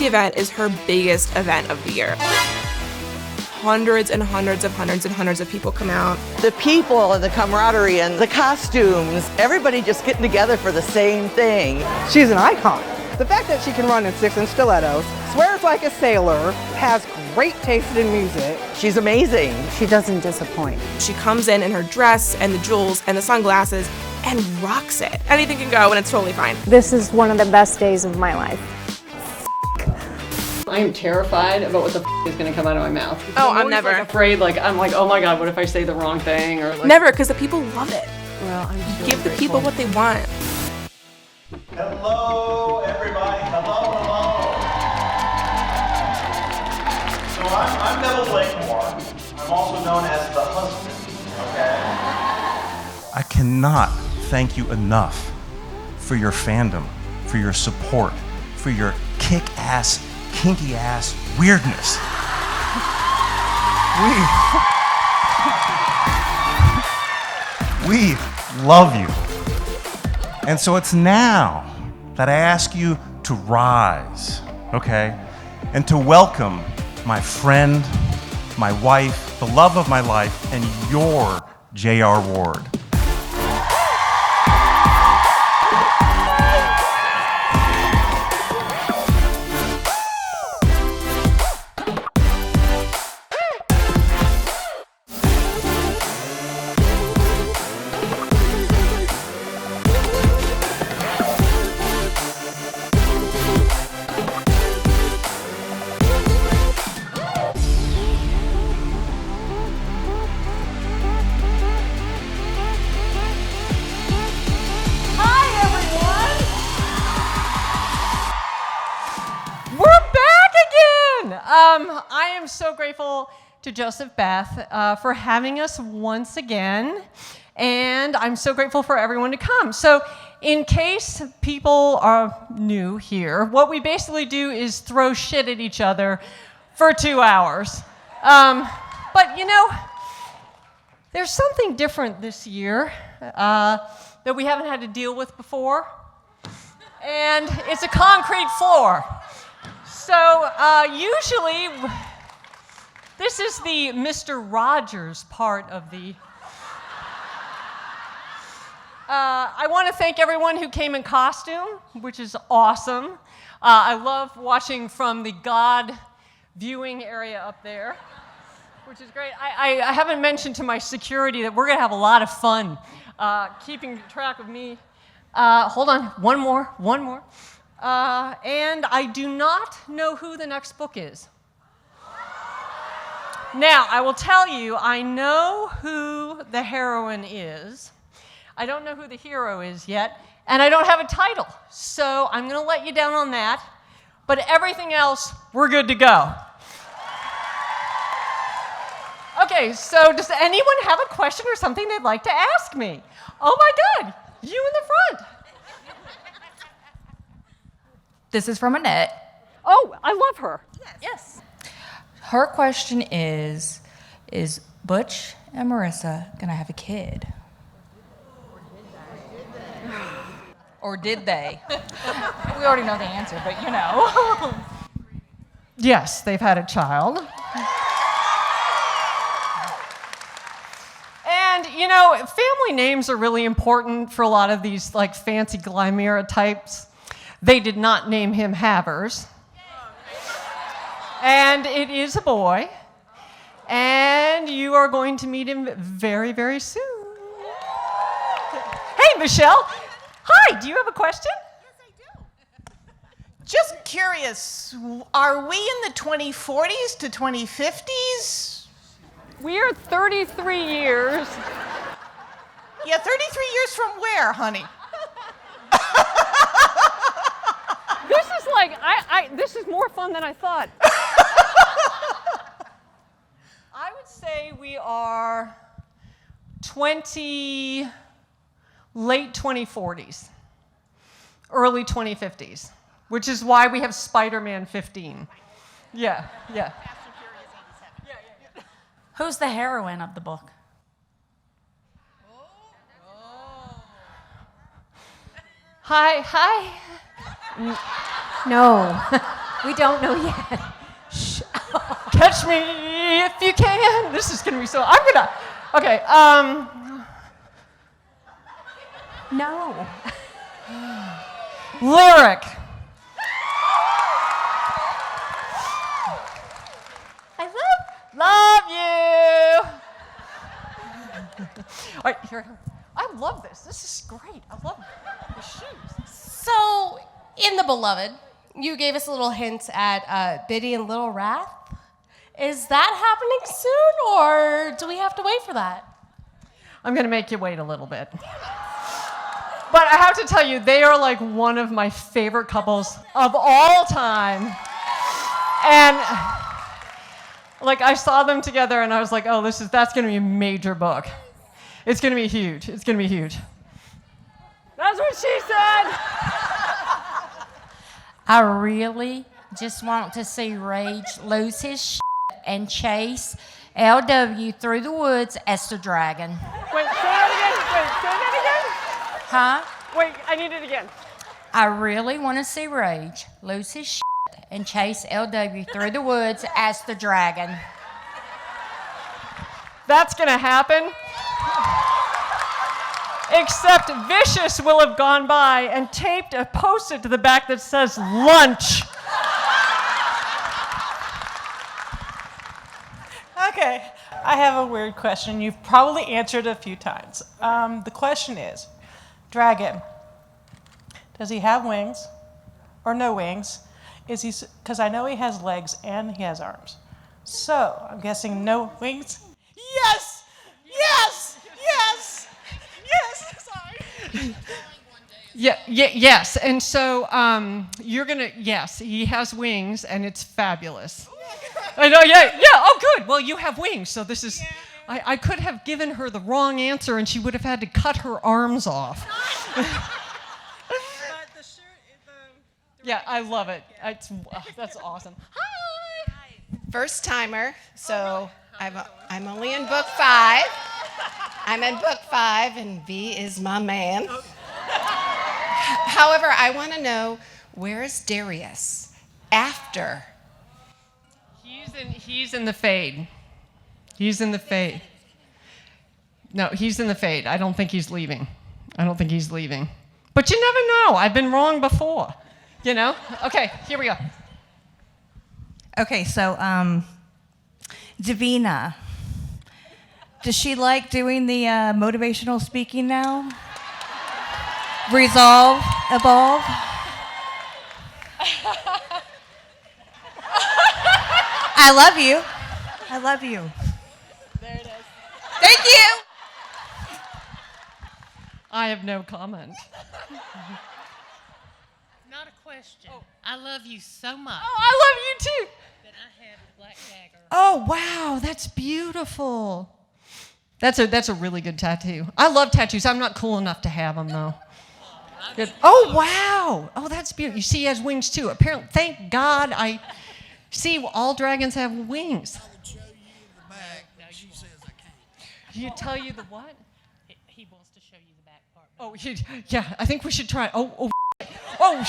Cinci event is her biggest event of the year. Hundreds and hundreds of people come out. The people and the camaraderie and the costumes, everybody just getting together for the same thing. She's an icon. The fact that she can run in 6-inch stilettos, swears like a sailor, has great taste in music. She's amazing. She doesn't disappoint. She comes in her dress and the jewels and the sunglasses and rocks it. Anything can go and it's totally fine. This is one of the best days of my life. I am terrified about what the is going to come out of my mouth. Oh, I'm never afraid. I'm like, oh my God, what if I say the wrong thing? Or never, because the people love it. Well, I'm just Give the people what they want. Hello, everybody. Hello. So I'm Neville Blakemore. I'm also known as the husband, okay? I cannot thank you enough for your fandom, for your support, for your kick-ass, kinky-ass weirdness. We love you. And so it's now that I ask you to rise, okay? And to welcome my friend, my wife, the love of my life, and your J.R. Ward. I am so grateful to Joseph Beth for having us once again, and I'm so grateful for everyone to come. So in case people are new here, what we basically do is throw shit at each other for 2 hours. But you know, there's something different this year that we haven't had to deal with before, and it's a concrete floor. So usually, this is the Mr. Rogers part of the... I want to thank everyone who came in costume, which is awesome. I love watching from the God viewing area up there, which is great. I haven't mentioned to my security that we're going to have a lot of fun keeping track of me. Hold on, one more. And I do not know who the next book is. Now, I will tell you, I know who the heroine is. I don't know who the hero is yet, and I don't have a title. So I'm going to let you down on that. But everything else, we're good to go. Okay, so does anyone have a question or something they'd like to ask me? Oh my God, you in the front. This is from Annette. Oh, I love her. Yes. Her question is Butch and Marissa gonna have a kid? Or did they? We already know the answer, but you know. Yes, they've had a child. And, you know, family names are really important for a lot of these, like, fancy Glimera types. They did not name him Havers. And it is a boy. And you are going to meet him very, very soon. Hey, Michelle. Hi, do you have a question? Yes, I do. Just curious, are we in the 2040s to 2050s? We are 33 years. Yeah, 33 years from where, honey? This is like, this is more fun than I thought. I would say we are late 2040s, early 2050s, which is why we have Spider-Man 15. Yeah. Who's the heroine of the book? Hi. No. We don't know yet. Catch me if you can. This is gonna be so. Okay. No. Lyric. I Love you. All right, here. I love this. This is great. I love the shoes. So, in The Beloved, you gave us a little hint at Biddy and Little Wrath. Is that happening soon, or do we have to wait for that? I'm gonna make you wait a little bit. But I have to tell you, they are like one of my favorite couples of all time. And like I saw them together and I was like, oh, that's gonna be a major book. It's gonna be huge. It's gonna be huge. That's what she said. I really just want to see Rage lose his shit and chase LW through the woods as the dragon. Wait, say that again. Wait, say that again. Huh? Wait, I need it again. I really want to see Rage lose his shit and chase LW through the woods as the dragon. That's gonna happen. Except Vicious will have gone by and taped a post-it to the back that says lunch. Okay, I have a weird question. You've probably answered a few times. The question is, Dragon, does he have wings or no wings? Because I know he has legs and he has arms. So, I'm guessing no wings? Yes! Yes! Yes! Yes! Sorry. Yes. And so yes, he has wings and it's fabulous. I know, yeah. Oh, good. Well, you have wings, so this is. I could have given her the wrong answer, and she would have had to cut her arms off. Yeah, I love it. That's awesome. Hi. First timer, so I'm only in book 5. I'm in book 5, and V is my man. However, I want to know, where is Darius after? He's in the fade. He's in the fade. No, he's in the fade. I don't think he's leaving. But you never know. I've been wrong before. You know? Okay, here we go. Okay, so Davina, does she like doing the motivational speaking now? Resolve, evolve? I love you. I love you. There it is. Thank you. I have no comment. Not a question. I love you so much. Oh, I love you too. That I have the black dagger. Oh, wow, that's beautiful. That's a really good tattoo. I love tattoos. I'm not cool enough to have them though. Good. Oh, wow. Oh, that's beautiful. You see, he has wings too. Apparently, thank God I see all dragons have wings. I would show you the back, but she says I can't. He tell you the what? He wants to show you the back part. Oh, yeah, I think we should try. Oh, all of a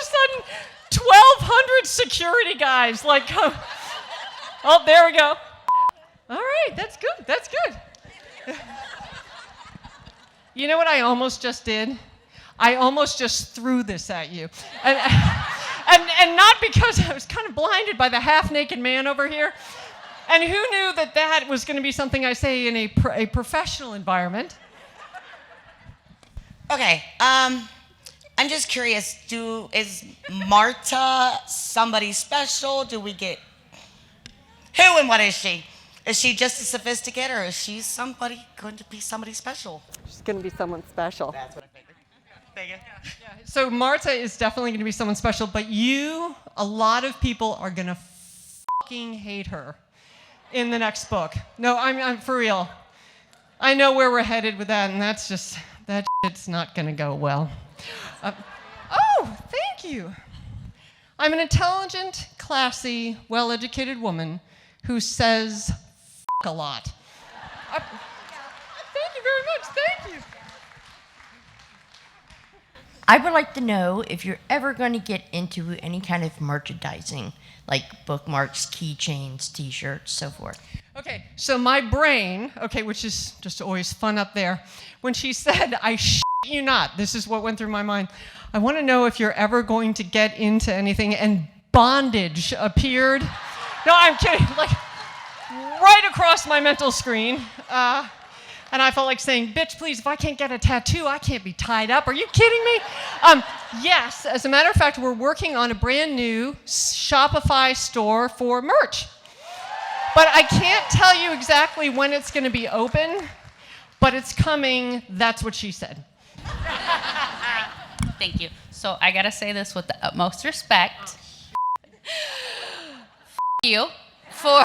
sudden, 1,200 security guys, like, oh, there we go. All right, that's good. You know what I almost just did? I almost just threw this at you. And not because I was kind of blinded by the half-naked man over here. And who knew that was going to be something I say in a professional environment? Okay, I'm just curious, is Marta somebody special? Do we get, who and what is she? Is she just a sophisticated, or is she going to be somebody special? She's going to be someone special. That's what I figured. So Marta is definitely going to be someone special, but a lot of people are going to fucking hate her in the next book. No, I'm for real. I know where we're headed with that, and that shit's not going to go well. Oh, thank you. I'm an intelligent, classy, well-educated woman who says a lot. Thank you very much. Thank you. I would like to know if you're ever going to get into any kind of merchandising, like bookmarks, keychains, T-shirts, so forth. Okay, so my brain, which is just always fun up there, when she said, I shit you not, this is what went through my mind. I want to know if you're ever going to get into anything, and bondage appeared. No, I'm kidding, like right across my mental screen. And I felt like saying, bitch, please, if I can't get a tattoo, I can't be tied up. Are you kidding me? Yes, as a matter of fact, we're working on a brand new Shopify store for merch. But I can't tell you exactly when it's going to be open, but it's coming. That's what she said. Thank you. So I got to say this with the utmost respect. You for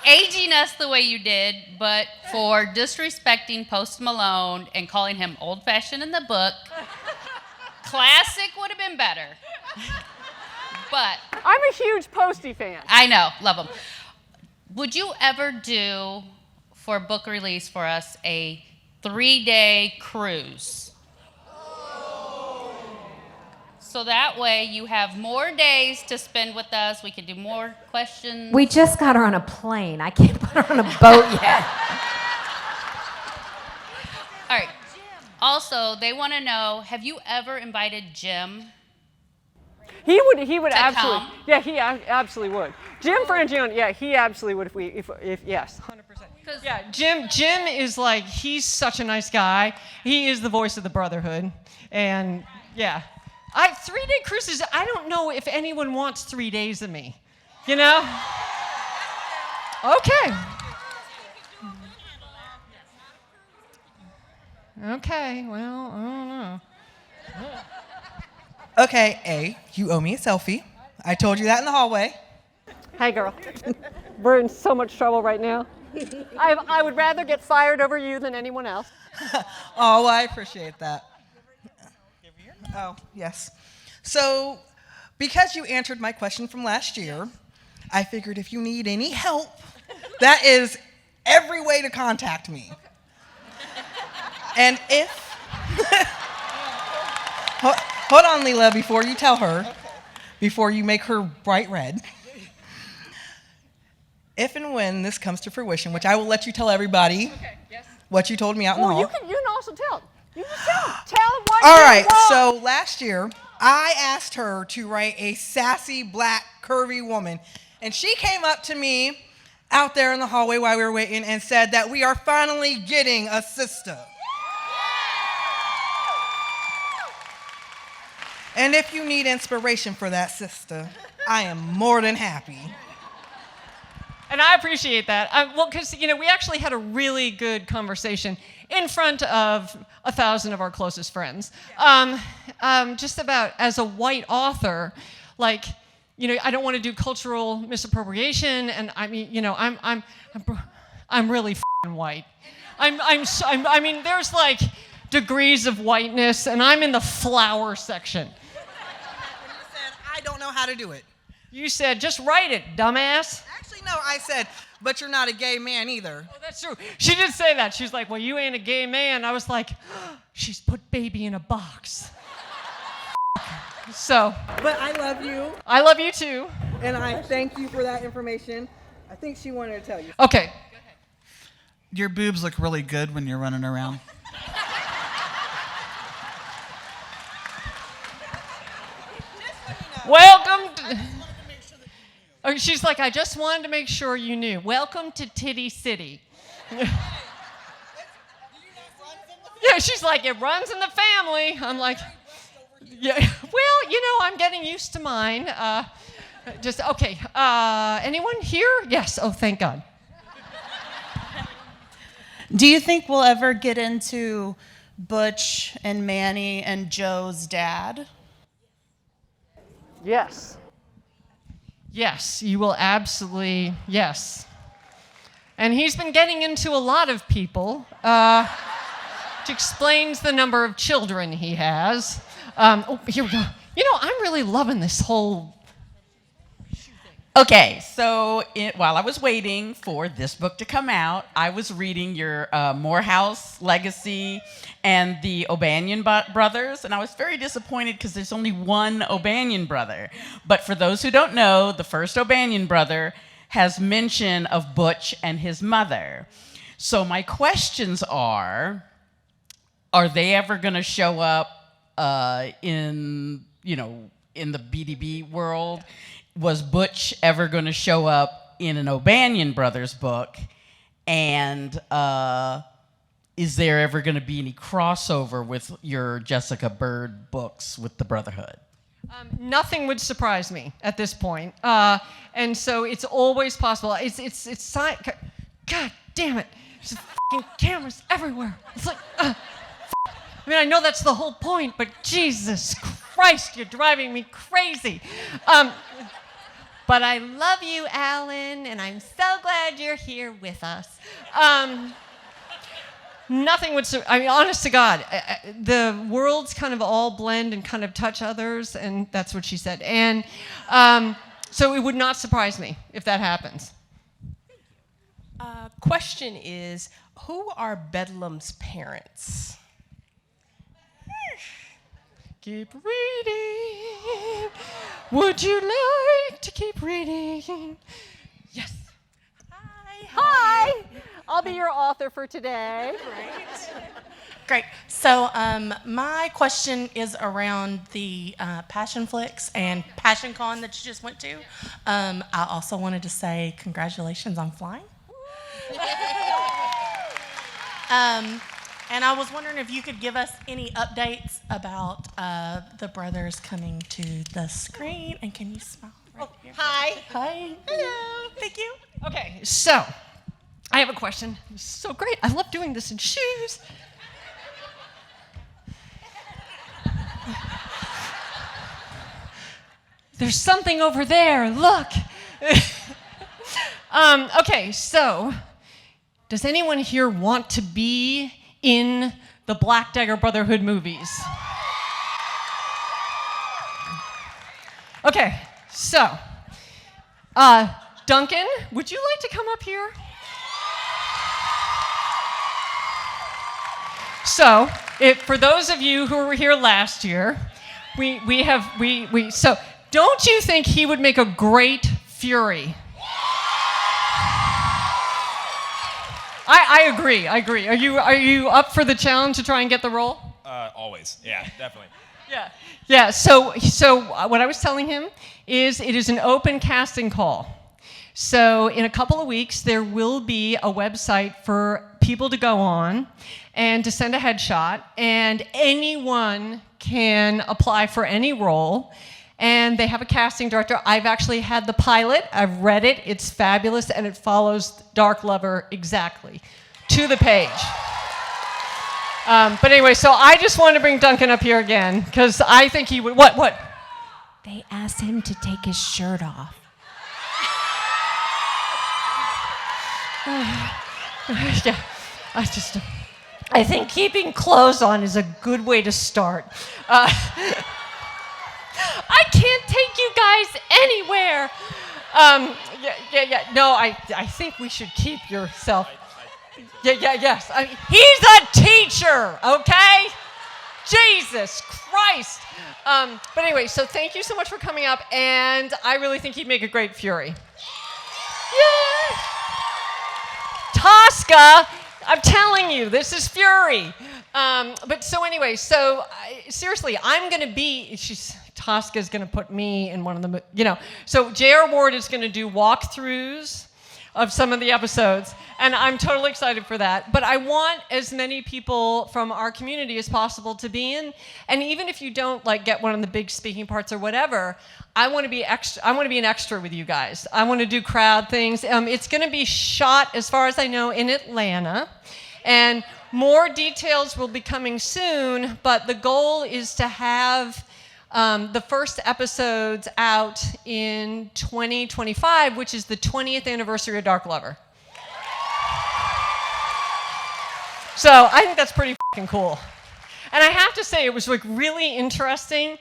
aging us the way you did, but for disrespecting Post Malone and calling him old-fashioned in the book. Classic would have been better. But I'm a huge Posty fan. I know, love him. Would you ever do, for a book release for us, a 3-day cruise? So that way you have more days to spend with us. We can do more questions. We just got her on a plane. I can't put her on a boat yet. All right. Also, they want to know, have you ever invited Jim? He would absolutely. come? Yeah, he absolutely would. Jim Frangione, yeah, he absolutely would if yes, 100%. Yeah, Jim is like, he's such a nice guy. He is the voice of the brotherhood, and yeah. 3-day cruises, I don't know if anyone wants 3 days of me, you know? Okay. Okay, well, I don't know. Okay, A, you owe me a selfie. I told you that in the hallway. Hey, girl. We're in so much trouble right now. I would rather get fired over you than anyone else. Oh, I appreciate that. Oh, yes. So, because you answered my question from last year, I figured if you need any help, that is every way to contact me. And if... Hold on, Leela, before you tell her, before you make her bright red. If and when this comes to fruition, which I will let you tell everybody what you told me out in the hall. You can also tell. You just tell them what All you right, want. so last year, I asked her to write a sassy, black, curvy woman, and she came up to me out there in the hallway while we were waiting and said that we are finally getting a sister. And if you need inspiration for that sister, I am more than happy. And I appreciate that. Well, because, we actually had a really good conversation in front of 1,000 of our closest friends. Just about as a white author, like, I don't want to do cultural misappropriation, and I mean, I'm really f***ing white. I mean, there's like degrees of whiteness, and I'm in the flower section. You said, I don't know how to do it. You said, just write it, dumbass. Actually, no, I said, but you're not a gay man either. Oh, that's true. She did say that. She's like, well, you ain't a gay man. I was like, she's put baby in a box. So. But I love you. I love you too. And I thank you for that information. I think she wanted to tell you. Okay. Your boobs look really good when you're running around. Welcome to... Oh, she's like, I just wanted to make sure you knew. Welcome to Titty City. Yeah, she's like, it runs in the family. I'm like, yeah, well, I'm getting used to mine. Okay. Anyone here? Yes. Oh, thank God. Do you think we'll ever get into Butch and Manny and Joe's dad? Yes. Yes, you will absolutely, yes. And he's been getting into a lot of people, which explains the number of children he has. Here we go. I'm really loving this whole Okay, so while I was waiting for this book to come out, I was reading your Morehouse Legacy and the O'Banion brothers, and I was very disappointed because there's only one O'Banion brother. But for those who don't know, the first O'Banion brother has mention of Butch and his mother. So my questions are they ever going to show up in the BDB world? Was Butch ever going to show up in an O'Banion Brothers book? And is there ever going to be any crossover with your Jessica Bird books with the Brotherhood? Nothing would surprise me at this point. And so it's always possible. It's God damn it. There's fucking cameras everywhere. It's like, I mean, I know that's the whole point, but Jesus Christ, you're driving me crazy. But I love you, Alan, and I'm so glad you're here with us. Nothing would, honest to God, the worlds kind of all blend and kind of touch others, and that's what she said. And so it would not surprise me if that happens. Question is, who are Bedlam's parents? Keep reading. Would you like to keep reading? Yes. Hi. I'll be your author for today. Great. So my question is around the Passion Flicks and Passion Con that you just went to. I also wanted to say congratulations on flying. And I was wondering if you could give us any updates about the brothers coming to the screen. And can you smile right here? Hi. Hi. Hello. Thank you. Okay, so I have a question. This is so great. I love doing this in shoes. There's something over there. Look. Okay, so does anyone here want to be in the Black Dagger Brotherhood movies? Okay, so Duncan, would you like to come up here? So, for those of you who were here last year, so don't you think he would make a great Fury? I agree. Are you up for the challenge to try and get the role? Always. Yeah, definitely. Yeah. So what I was telling him is it is an open casting call. So in a couple of weeks, there will be a website for people to go on and to send a headshot, and anyone can apply for any role. And they have a casting director. I've actually had the pilot. I've read it. It's fabulous, and it follows Dark Lover exactly to the page. But anyway, so I just wanted to bring Duncan up here again because I think he would. What? They asked him to take his shirt off. Yeah, I think keeping clothes on is a good way to start. I can't take you guys anywhere. No, I think we should keep yourself. Yes. I mean, he's a teacher, okay? Jesus Christ. But anyway, so thank you so much for coming up, and I really think he'd make a great Fury. Yay! Tosca, I'm telling you, this is Fury. But so anyway, seriously, I'm going to be, Tosca's going to put me in one of the, so J.R. Ward is going to do walkthroughs of some of the episodes, and I'm totally excited for that. But I want as many people from our community as possible to be in, and even if you don't get one of the big speaking parts or whatever, I want to be extra. I want to be an extra with you guys. I want to do crowd things. It's going to be shot, as far as I know, in Atlanta, and more details will be coming soon. But the goal is to have the first episodes out in 2025, which is the 20th anniversary of Dark Lover. So I think that's pretty fucking cool. And I have to say, it was really interesting.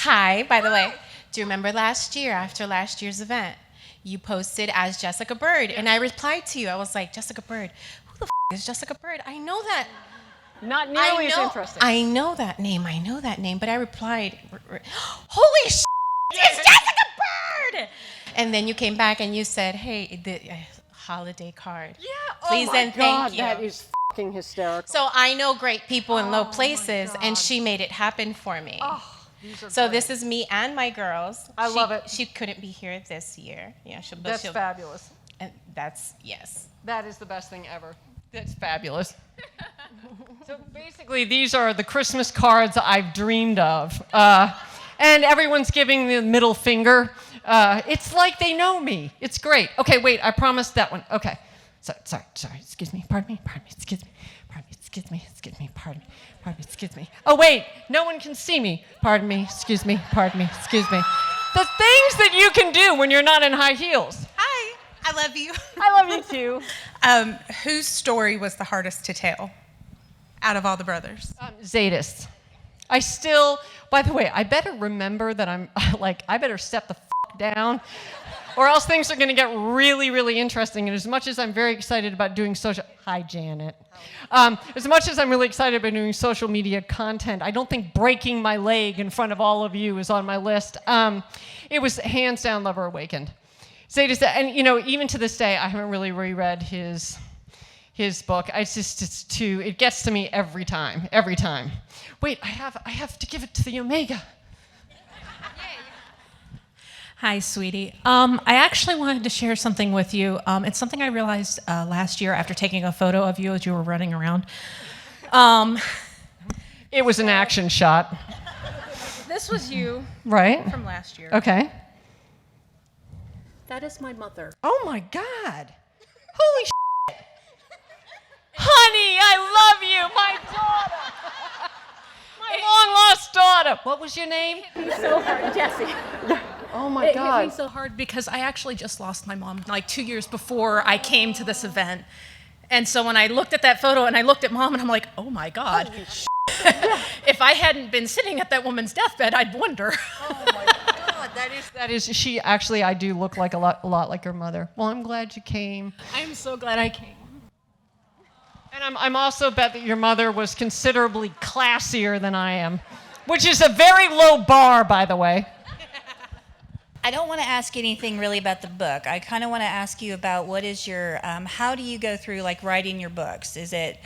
Hi, by the way. Do you remember last year, after last year's event, you posted as Jessica Bird, and I replied to you. I was like, Jessica Bird, who the is Jessica Bird? I know that. Not nearly as interesting. I know that name, but I replied, holy shit, it's Jessica Bird! And then you came back and you said, hey, the holiday card. Yeah, oh please my and God, thank you. that is fucking hysterical. So I know great people in low places, and she made it happen for me. So this is me and my girls. I love it. She couldn't be here this year. Yeah, That's fabulous. And that's, yes. That is the best thing ever. That's fabulous. So basically, these are the Christmas cards I've dreamed of. And everyone's giving the middle finger. It's like they know me. It's great. Okay, wait, I promised that one. Okay. Sorry. Excuse me. Pardon me. Excuse me. Oh, wait, no one can see me. Pardon me. Excuse me. The things that you can do when you're not in high heels. Hi, I love you. I love you too. Whose story was the hardest to tell out of all the brothers? Zadis. By the way, I better remember that I better step the down, or else things are going to get really, really interesting. And as much as I'm very excited about doing hi, Janet. As much as I'm really excited about doing social media content, I don't think breaking my leg in front of all of you is on my list. It was hands down Lover Awakened. Zadis, and even to this day, I haven't really reread his book. It gets to me every time. Wait, I have to give it to the Omega. Hi, sweetie. I actually wanted to share something with you. It's something I realized last year after taking a photo of you as you were running around. It was an action shot. This was you. Right. From last year. Okay. That is my mother. Oh my God. Holy shit. Honey, I love you, my daughter. My long-lost daughter. What was your name? He's so hard, Jesse. Oh my God. It hit me so hard because I actually just lost my mom like 2 years before I came to this event. And so when I looked at that photo and I looked at Mom and I'm like, oh my God. If I hadn't been sitting at that woman's deathbed, I'd wonder. Oh my God, that is, she actually, I do look like a lot like her mother. Well, I'm glad you came. I'm so glad I came. And I'm also bet that your mother was considerably classier than I am, which is a very low bar, by the way. I don't want to ask anything really about the book. I kind of want to ask you about what is your, how do you go through like writing your books? Is it,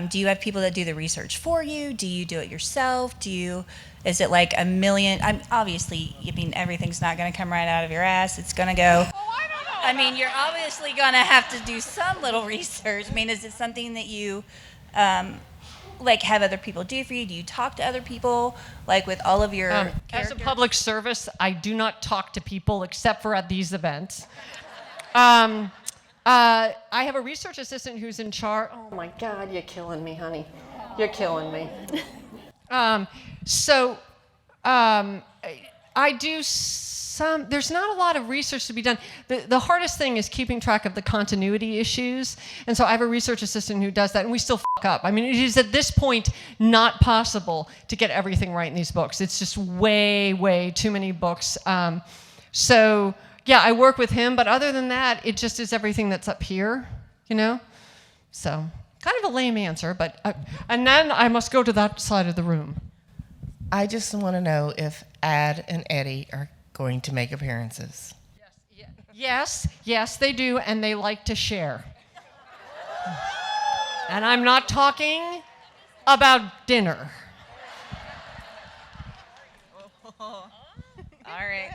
do you have people that do the research for you? Do you do it yourself? Is it like a million, obviously, everything's not going to come right out of your ass. It's going to go. I mean, you're obviously going to have to do some little research. Is it something that you have other people do for you? Do you talk to other people, with all of your As a public service, I do not talk to people except for at these events. I have a research assistant who's in charge. Oh my God, you're killing me, honey. You're killing me. I do there's not a lot of research to be done. The hardest thing is keeping track of the continuity issues. And so I have a research assistant who does that, and we still fuck up. It is at this point not possible to get everything right in these books. It's just way, way too many books. So yeah, I work with him, but other than that, it just is everything that's up here, So kind of a lame answer, but, and then I must go to that side of the room. I just want to know if Ad and Eddie are going to make appearances. Yes, they do, and they like to share. And I'm not talking about dinner. All right.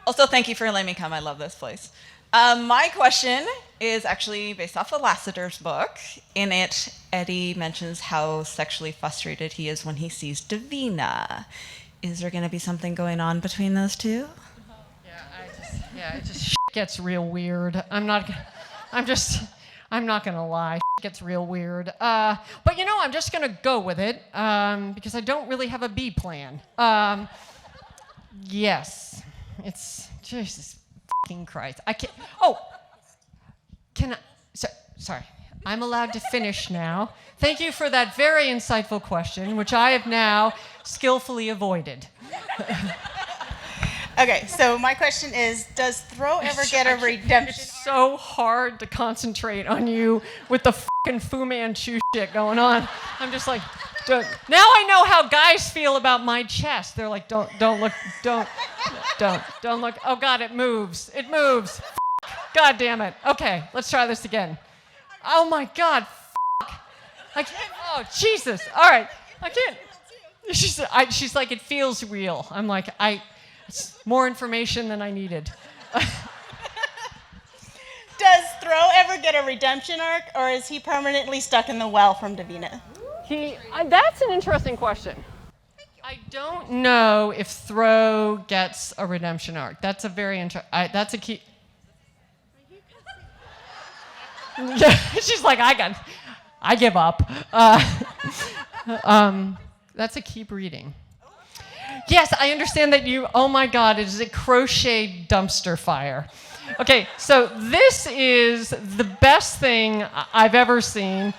Also, thank you for letting me come. I love this place. My question is actually based off of Lassiter's book. In it, Eddie mentions how sexually frustrated he is when he sees Davina. Is there going to be something going on between those two? It just gets real weird. I'm not gonna lie. It gets real weird. But I'm just gonna go with it because I don't really have a B plan. Yes, it's Jesus fucking Christ. I can't. Oh, can I? Sorry. I'm allowed to finish now. Thank you for that very insightful question, which I have now skillfully avoided. Okay, so my question is, does Throw ever get a redemption? It's so hard to concentrate on you with the fucking Fu Manchu shit going on. I'm just like, now I know how guys feel about my chest. They're like, don't look, don't look. Oh God, it moves. It moves. God damn it. Okay, let's try this again. Oh my God, I can't. Oh Jesus. All right, I can't. She's like, it feels real. I'm like, it's more information than I needed. Does Throw ever get a redemption arc, or is he permanently stuck in the well from Davina? That's an interesting question. I don't know if Throw gets a redemption arc. That's a very that's a key. She's like, I give up. That's a keep reading. Yes, I understand that oh my God, it is a crochet dumpster fire. Okay, so this is the best thing I've ever seen.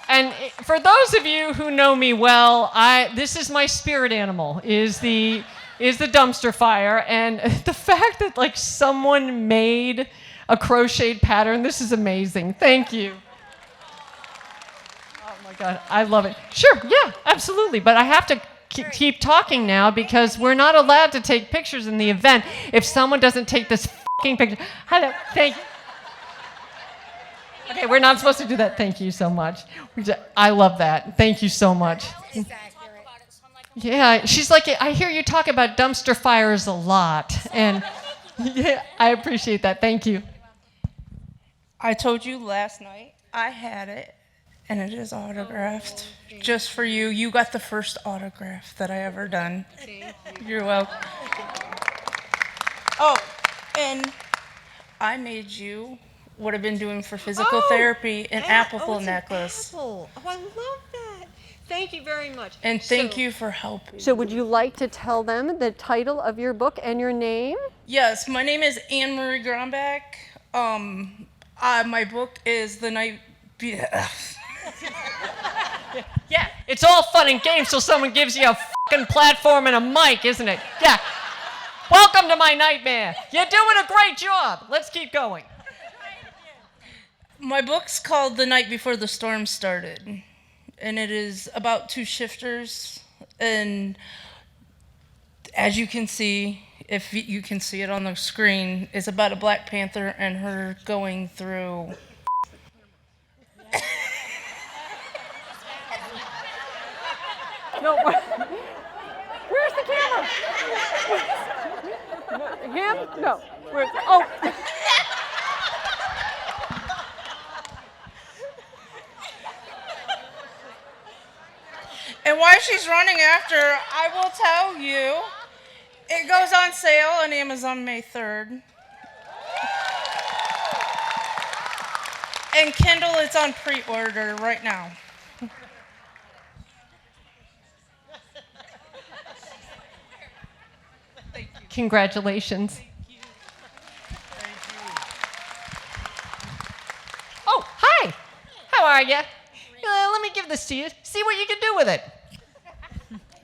And for those of you who know me well, this is my spirit animal, is the dumpster fire. And the fact that like someone made a crocheted pattern, this is amazing. Thank you. Oh my God, I love it. Sure, yeah, absolutely. But I have to keep talking now because we're not allowed to take pictures in the event if someone doesn't take this fucking picture. Hello, thank you. Okay, we're not supposed to do that. Thank you so much. I love that. Thank you so much. Yeah, she's like, I hear you talk about dumpster fires a lot. And yeah, I appreciate that. Thank you. I told you last night I had it, and it is autographed. Just for you. You got the first autograph that I ever done. You're welcome. Oh, and I made you what I've been doing for physical therapy, an apple necklace. Oh, I love that. Thank you very much. And thank you for helping. So would you like to tell them the title of your book and your name? Yes, my name is Anne Marie Grombeck. My book is The Night... Yeah, it's all fun and games till someone gives you a fucking platform and a mic, isn't it? Yeah. Welcome to my nightmare. You're doing a great job. Let's keep going. My book's called The Night Before the Storm Started, and it is about two shifters, and as you can see, if you can see it on the screen, it's about a Black Panther and her going through... No, where's the camera? Him? No. Oh. And while she's running after, I will tell you, it goes on sale on Amazon May 3rd. And Kendall, it's on pre-order right now. Congratulations. Thank you. Oh, hi. How are you? Let me give this to you. See what you can do with it.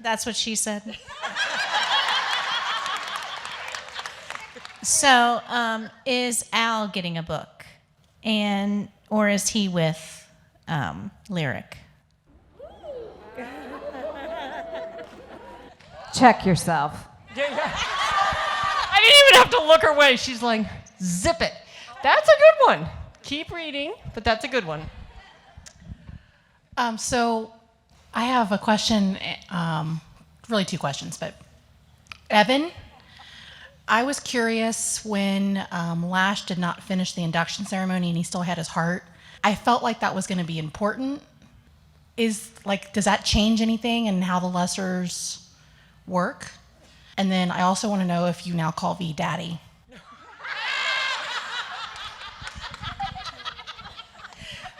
That's what she said. So, is Al getting a book? Or is he with Lyric? Check yourself. I didn't even have to look her way. She's like, zip it. That's a good one. Keep reading, but that's a good one. So I have a question, really two questions, but Evan, I was curious when Lash did not finish the induction ceremony and he still had his heart. I felt like that was going to be important. Does that change anything in how the lessers work? And then I also want to know if you now call V Daddy.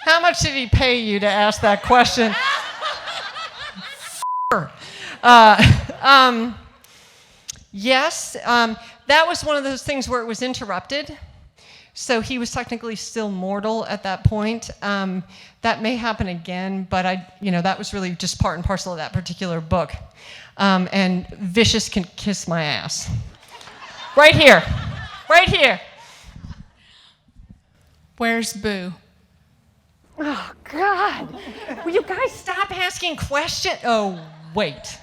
How much did he pay you to ask that question? Yes, that was one of those things where it was interrupted. So he was technically still mortal at that point. That may happen again, but that was really just part and parcel of that particular book. And Vicious can kiss my ass. Right here. Right here. Where's Boo? Oh, God. Will you guys stop asking questions? Oh, wait.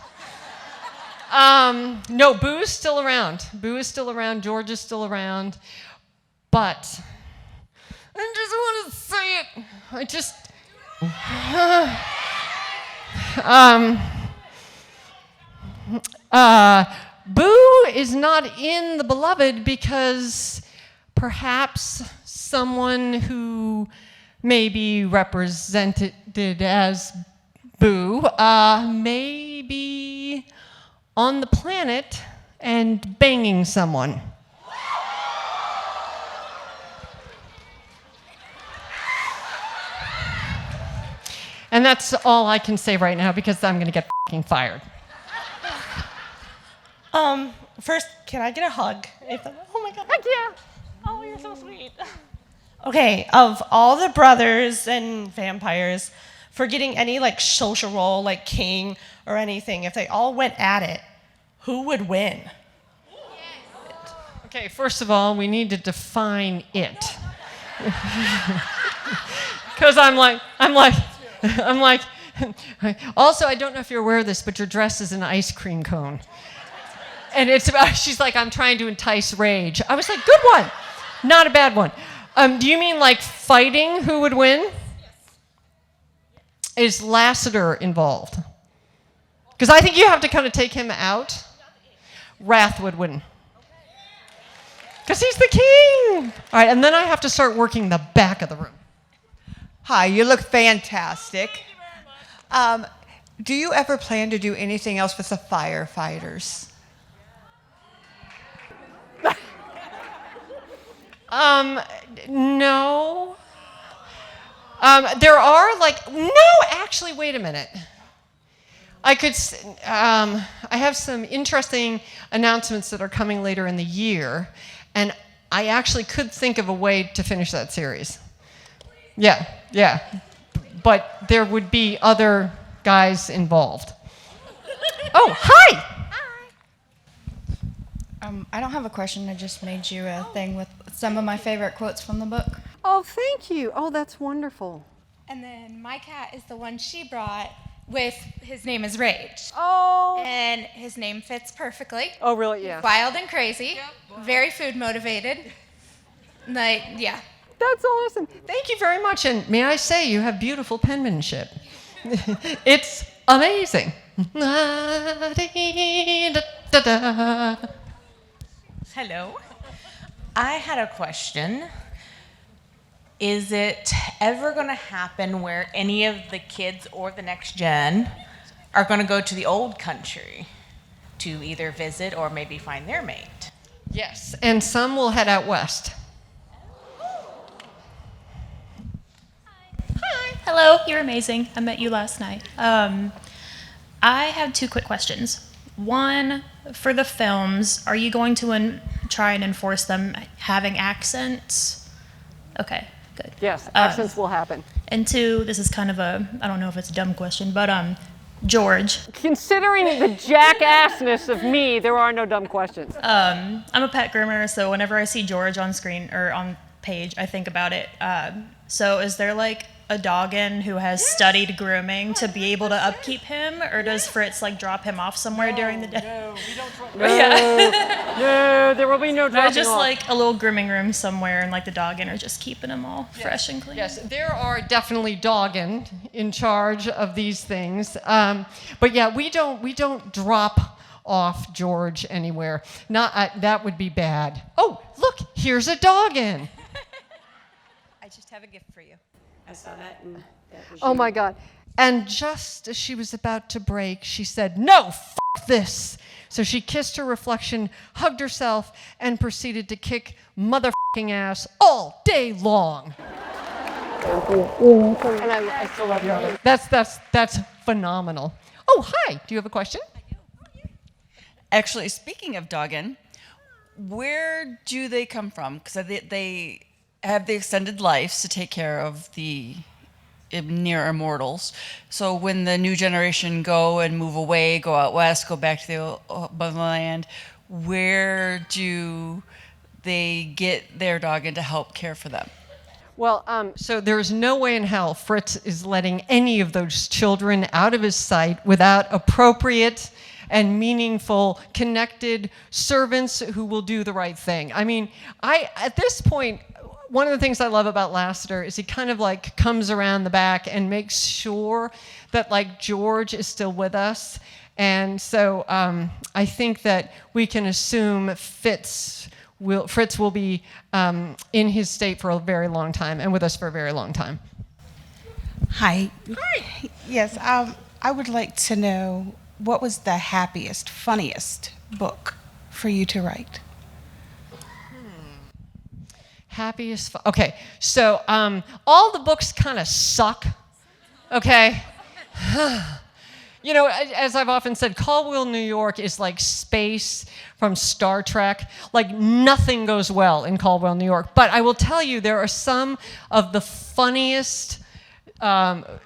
No, Boo is still around. Boo is still around. George is still around. But I just want to say it. I just... Boo is not in The Beloved because perhaps someone who may be represented as Boo may be on the planet and banging someone. And that's all I can say right now because I'm going to get fucking fired. First, can I get a hug? Oh my God. Heck yeah. Oh, you're so sweet. Okay, of all the brothers and vampires, for getting any like social role, like king or anything, if they all went at it, who would win? Okay, first of all, we need to define it. Because I'm like, also, I don't know if you're aware of this, but your dress is an ice cream cone. And she's like, I'm trying to entice rage. I was like, good one. Not a bad one. Do you mean like fighting who would win? Is Lassiter involved? Because I think you have to kind of take him out. Wrath would win. Because he's the king. All right, and then I have to start working the back of the room. Hi, you look fantastic. Do you ever plan to do anything else with the firefighters? No. There are actually, wait a minute. I have some interesting announcements that are coming later in the year, and I actually could think of a way to finish that series. Yeah. But there would be other guys involved. Oh, hi! I don't have a question. I just made you a thing with some of my favorite quotes from the book. Oh, thank you. Oh, that's wonderful. And then my cat is the one she brought with, his name is Rage. Oh. And his name fits perfectly. Oh, really? Yeah. Wild and crazy. Very food motivated. Yeah. That's awesome. Thank you very much. And may I say, you have beautiful penmanship. It's amazing. Hello. I had a question. Is it ever going to happen where any of the kids or the next gen are going to go to the old country to either visit or maybe find their mate? Yes, and some will head out west. Hi. Hello, you're amazing. I met you last night. I have two quick questions. One, for the films, are you going to try and enforce them having accents? Okay, good. Yes, accents will happen. And two, this is kind of I don't know if it's a dumb question, but George. Considering the jackassness of me, there are no dumb questions. I'm a pet groomer, so whenever I see George on screen or on page, I think about it. So is there like a Doggin who has studied grooming to be able to upkeep him, or does Fritz drop him off somewhere during the day? No, we don't. No, there will be no dropping just off. A little grooming room somewhere, and the Doggin are just keeping them all fresh and clean. Yes, there are definitely Doggin in charge of these things. But yeah, we don't drop off George anywhere. Not that would be bad. Oh, look, here's a Doggin. I just have a gift for you. I saw that, and that was Oh you. my God. And just as she was about to break, she said, "No, f*** this." So she kissed her reflection, hugged herself, and proceeded to kick motherfucking ass all day long. Thank you. And I still love you. That's phenomenal. Oh, hi. Do you have a question? Actually, speaking of Doggin, where do they come from? Because have the extended lives to take care of the near immortals. So when the new generation go and move away, go out west, go back to the motherland, where do they get their Doggin to help care for them? Well, so there's no way in hell Fritz is letting any of those children out of his sight without appropriate and meaningful, connected servants who will do the right thing. I mean, at this point, one of the things I love about Lassiter is he kind of like comes around the back and makes sure that like George is still with us. And so I think that we can assume Fritz will be in his state for a very long time and with us for a very long time. Hi. Hi. Yes, I would like to know, what was the happiest, funniest book for you to write? Happiest. Okay, so all the books kind of suck. Okay. You know, as I've often said, Caldwell, New York is like space from Star Trek. Like nothing goes well in Caldwell, New York. But I will tell you, there are some of the funniest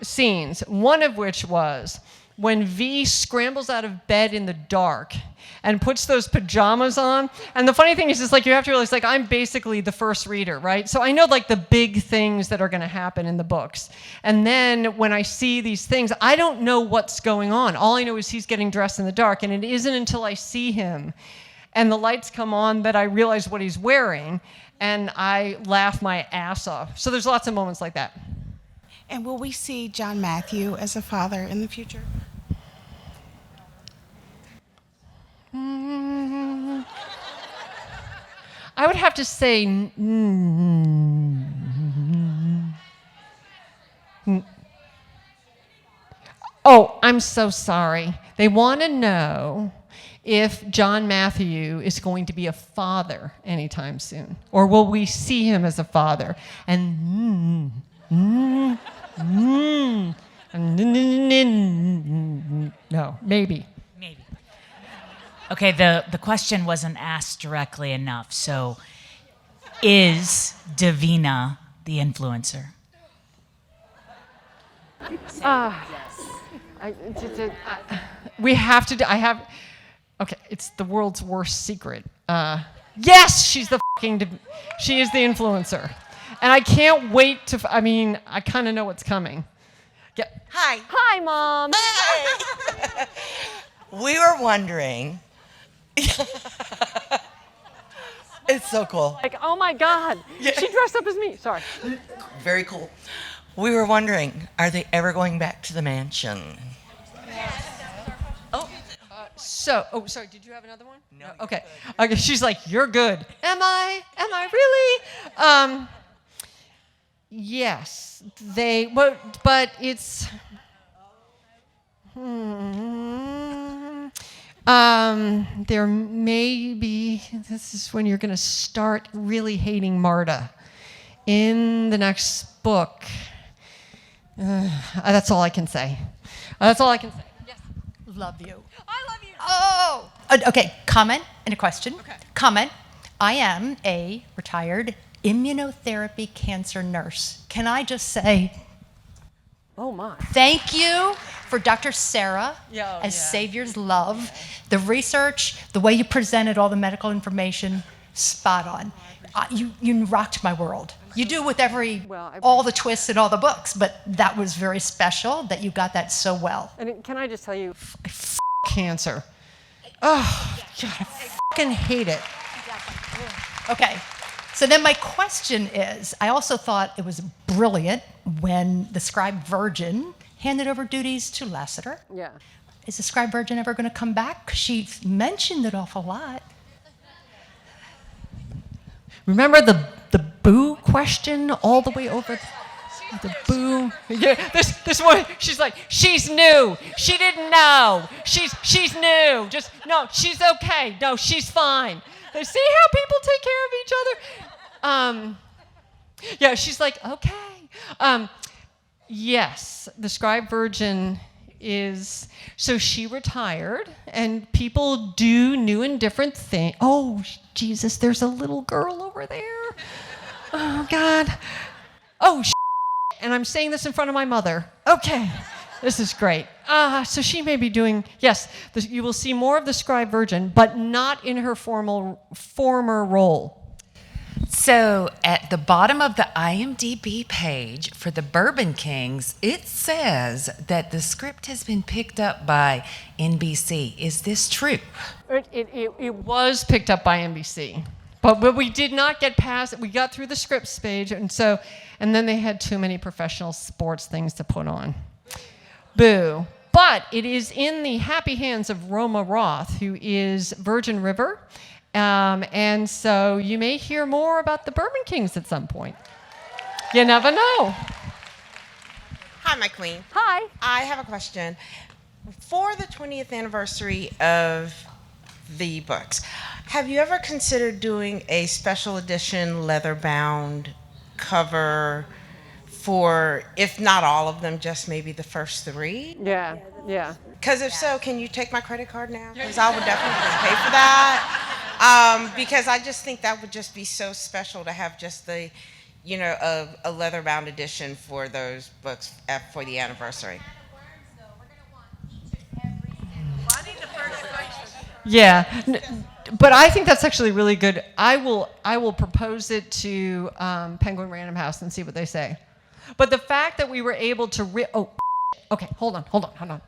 scenes. One of which was when V scrambles out of bed in the dark and puts those pajamas on. And the funny thing is, like, you have to realize, like, I'm basically the first reader, right? So I know, like, the big things that are going to happen in the books. And then when I see these things, I don't know what's going on. All I know is he's getting dressed in the dark. And it isn't until I see him and the lights come on that I realize what he's wearing. And I laugh my ass off. So there's lots of moments like that. And will we see John Matthew as a father in the future? I would have to say oh, I'm so sorry. They want to know if John Matthew is going to be a father anytime soon, or will we see him as a father? And no, maybe. Maybe. Okay, the question wasn't asked directly enough. So, is Davina the influencer? We have to. I have. Okay, it's the world's worst secret. Yes, she's the she is the influencer, and I can't wait to. I mean, I kind of know what's coming. Yeah. Hi. Hi, Mom. Hi. We were wondering. It's so cool. Like, oh my God, she dressed up as me. Sorry. Very cool. We were wondering, are they ever going back to the mansion? Yes. Oh. Sorry, did you have another one? No. Okay. Okay. She's like, you're good. Am I? Am I really? Yes. They. But it's. There may be. This is when you're going to start really hating Marta. In the next book. That's all I can say. That's all I can say. Yes. Love you. I love you. Oh. Okay. Comment and a question. Okay. Comment. I am a retired immunotherapy cancer nurse. Can I just say, oh my, thank you for Dr. Sarah as Savior's Love. The research, the way you presented all the medical information, spot on. You rocked my world. You do with all the twists in all the books, but that was very special that you got that so well. And can I just tell you, I cancer. Oh, God, I fucking hate it. Okay. So then my question is, I also thought it was brilliant when the scribe virgin handed over duties to Lassiter. Yeah. Is the scribe virgin ever going to come back? 'Cause she mentioned it awful lot. Remember the boo question all the way over the boo? Yeah, this one, she's like, she's new. She didn't know. She's new. Just, no, she's okay. No, she's fine. See how people take care of each other? Yeah, she's like, okay. Yes, the scribe virgin is, so she retired, and people do new and different things. Oh, Jesus, there's a little girl over there. Oh, God. Oh, and I'm saying this in front of my mother. Okay. This is great. So she may be doing, yes, you will see more of the scribe virgin, but not in her former role. So at the bottom of the IMDb page for the Burman Kings, it says that the script has been picked up by NBC. Is this true? It was picked up by NBC, but we did not get past it. We got through the script stage, and then they had too many professional sports things to put on. Boo. But it is in the happy hands of Roma Roth, who is Virgin River. And so you may hear more about the Burman Kings at some point. You never know. Hi, my queen. Hi. I have a question. For the 20th anniversary of the books, have you ever considered doing a special edition leather-bound cover for, if not all of them, just maybe the first 3? Yeah. Because if so, can you take my credit card now? Because I would definitely pay for that. Because I just think that would just be so special to have just the, a leather-bound edition for those books for the anniversary. Yeah, but I think that's actually really good. I will propose it to Penguin Random House and see what they say. But the fact that we were able to okay, hold on.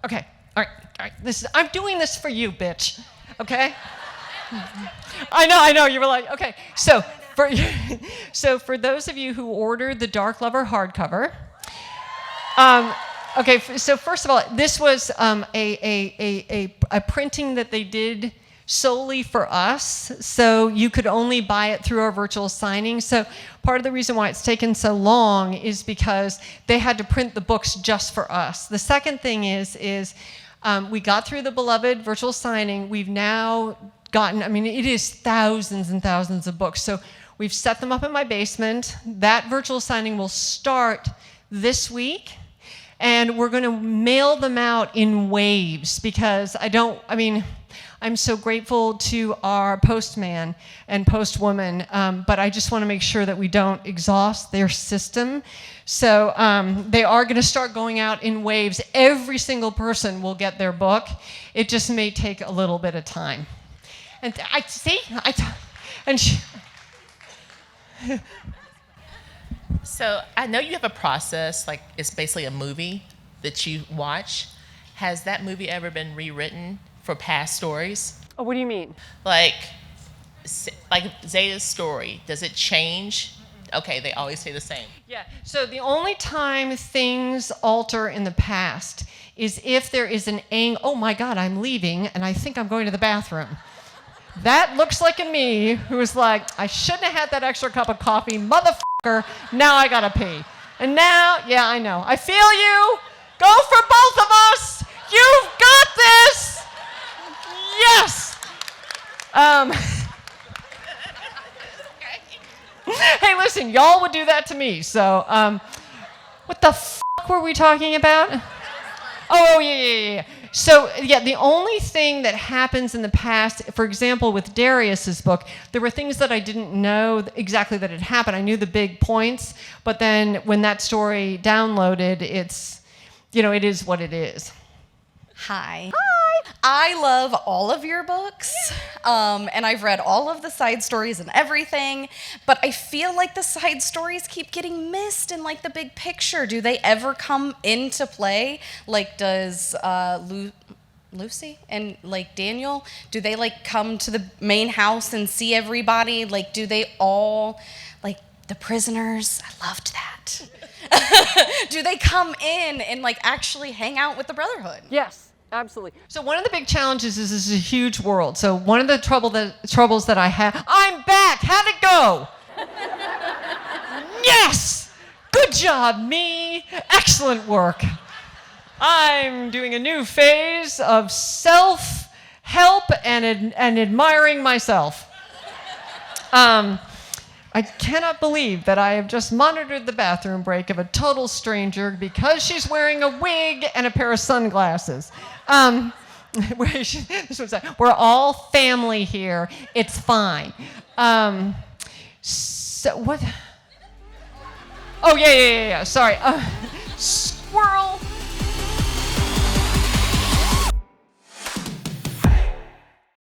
Okay, all right. I'm doing this for you, bitch. Okay. I know. You were like, okay. So for those of you who ordered the Dark Lover hardcover, okay. So first of all, this was a printing that they did solely for us, so you could only buy it through our virtual signing. So part of the reason why it's taken so long is because they had to print the books just for us. The second thing is we got through the beloved virtual signing. We've now gotten, it is thousands and thousands of books. So we've set them up in my basement. That virtual signing will start this week. And we're going to mail them out in waves because I'm so grateful to our postman and postwoman, but I just want to make sure that we don't exhaust their system. So they are going to start going out in waves. Every single person will get their book. It just may take a little bit of time. And So I know you have a process, like it's basically a movie that you watch. Has that movie ever been rewritten for past stories? Oh, what do you mean? Like Zeta's story, does it change? Okay, they always stay the same. Yeah, so the only time things alter in the past is if there is an oh my God, I'm leaving and I think I'm going to the bathroom. That looks like a me who's like, I shouldn't have had that extra cup of coffee, motherfucker, now I gotta pee. And now, yeah, I know. I feel you. Go for both of us. You've got this. Yes. Hey, listen, y'all would do that to me. So, what the fuck were we talking about? Oh, yeah. So, yeah, the only thing that happens in the past, for example, with Darius's book, there were things that I didn't know exactly that had happened. I knew the big points, but then when that story downloaded, it's, it is what it is. Hi. I love all of your books, and I've read all of the side stories and everything, but I feel like the side stories keep getting missed in like the big picture. Do they ever come into play? Like, does Lucy and like Daniel, do they like come to the main house and see everybody? Like, do they all, like the prisoners? I loved that. Do they come in and like actually hang out with the Brotherhood? Yes. Absolutely. So one of the big challenges is this is a huge world. So one of the troubles that I have, I'm back. How'd it go? Yes. Good job, me. Excellent work. I'm doing a new phase of self-help and admiring myself. I cannot believe that I have just monitored the bathroom break of a total stranger because she's wearing a wig and a pair of sunglasses. We're all family here. It's fine. So what? Oh, yeah. Sorry. Squirrel.